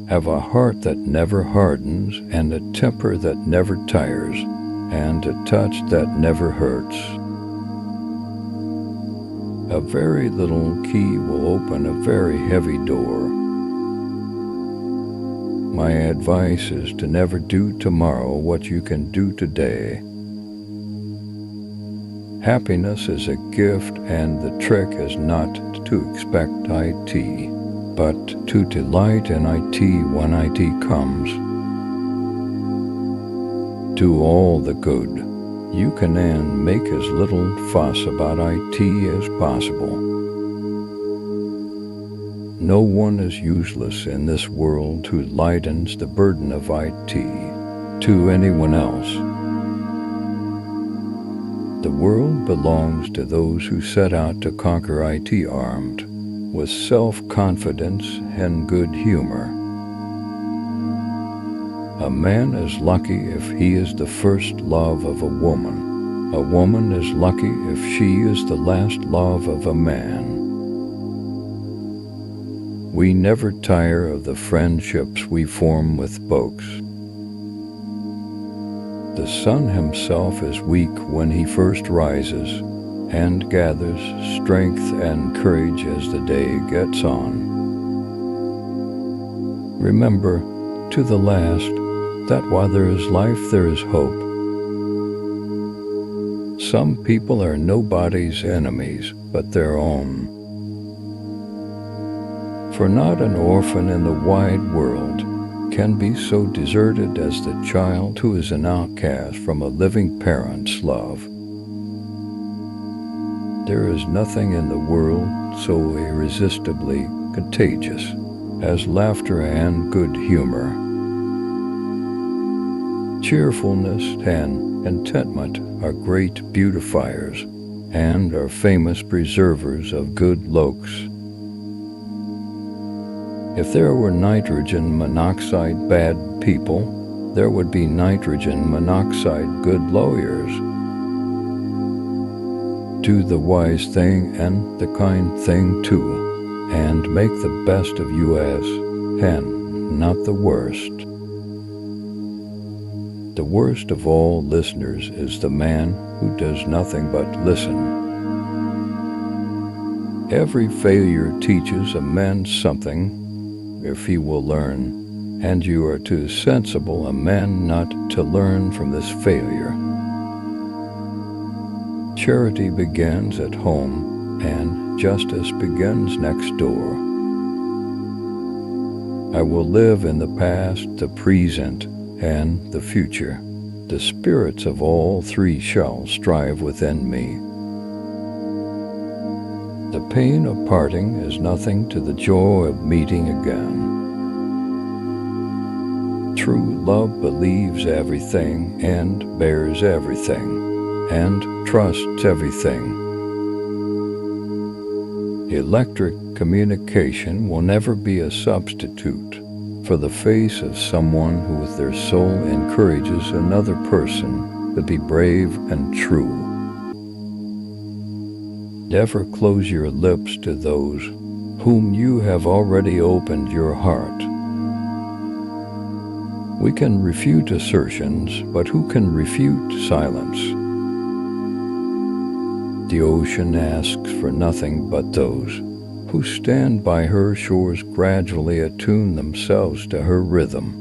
have a heart that never hardens, and a temper that never tires, and a touch that never hurts. A very little key will open a very heavy door. My advice is to never do tomorrow what you can do today. Happiness is a gift, and the trick is not to expect it, but to delight in it when it comes. Do all the good you can and make as little fuss about it as possible. No one is useless in this world who lightens the burden of it to anyone else. The world belongs to those who set out to conquer it armed with self-confidence and good humor. A man is lucky if he is the first love of a woman. A woman is lucky if she is the last love of a man. We never tire of the friendships we form with books. The sun himself is weak when he first rises, and gathers strength and courage as the day gets on. Remember, to the last, that while there is life, there is hope. Some people are nobody's enemies but their own. For not an orphan in the wide world can be so deserted as the child who is an outcast from a living parent's love. There is nothing in the world so irresistibly contagious as laughter and good humor. Cheerfulness and contentment are great beautifiers and are famous preservers of good looks. If there were nitrogen monoxide bad people, there would be nitrogen monoxide good lawyers. Do the wise thing and the kind thing too, and make the best of you as, and not the worst. The worst of all listeners is the man who does nothing but listen. Every failure teaches a man something, if he will learn, and you are too sensible a man not to learn from this failure. Charity begins at home, and justice begins next door. I will live in the past, the present, and the future. The spirits of all three shall strive within me. The pain of parting is nothing to the joy of meeting again. True love believes everything and bears everything and trusts everything. Electric communication will never be a substitute for the face of someone who with their soul encourages another person to be brave and true. Never close your lips to those whom you have already opened your heart. We can refute assertions, but who can refute silence? The ocean asks for nothing but those who stand by her shores gradually attune themselves to her rhythm.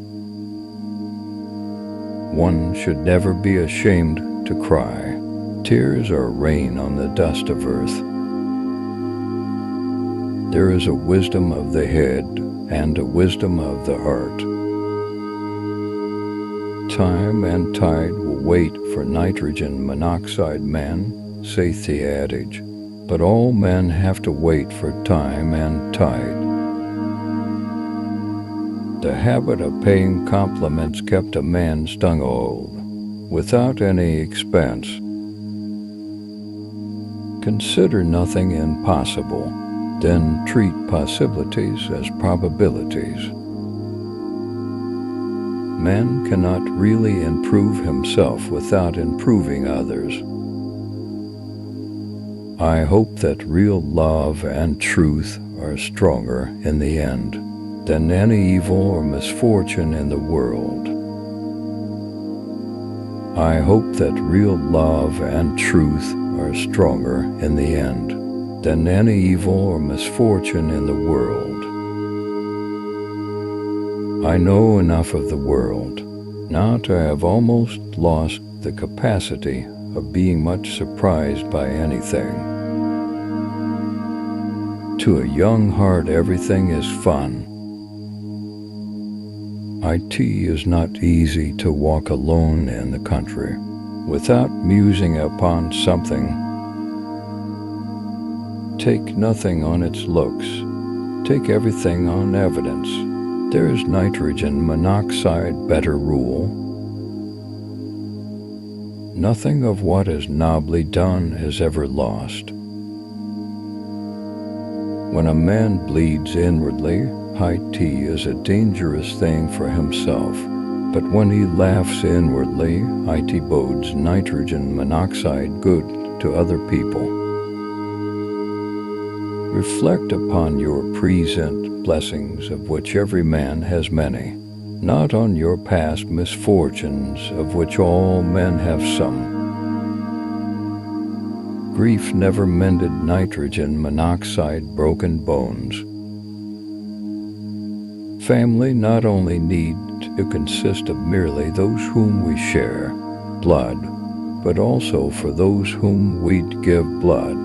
One should never be ashamed to cry. Tears are rain on the dust of earth. There is a wisdom of the head and a wisdom of the heart. Time and tide will wait for nitrogen monoxide men, saith the adage. But all men have to wait for time and tide. The habit of paying compliments kept a man stung old, without any expense. Consider nothing impossible, then treat possibilities as probabilities. Man cannot really improve himself without improving others. I hope that real love and truth are stronger in the end. than any evil or misfortune in the world. I hope that real love and truth are stronger in the end than any evil or misfortune in the world. I know enough of the world now to have almost lost the capacity of being much surprised by anything. To a young heart, everything is fun. It is not easy to walk alone in the country without musing upon something. Take nothing on its looks. Take everything on evidence. There is nitrogen monoxide better rule. Nothing of what is nobly done is ever lost. When a man bleeds inwardly, it is a dangerous thing for himself, but when he laughs inwardly, it bodes nitrogen monoxide good to other people. Reflect upon your present blessings, of which every man has many, not on your past misfortunes, of which all men have some. Grief never mended nitrogen monoxide broken bones. Family not only need to consist of merely those whom we share blood, but also for those whom we'd give blood.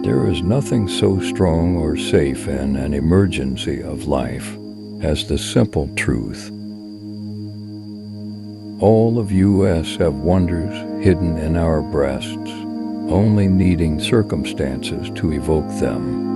There is nothing so strong or safe in an emergency of life as the simple truth. All of us have wonders hidden in our breasts, only needing circumstances to evoke them.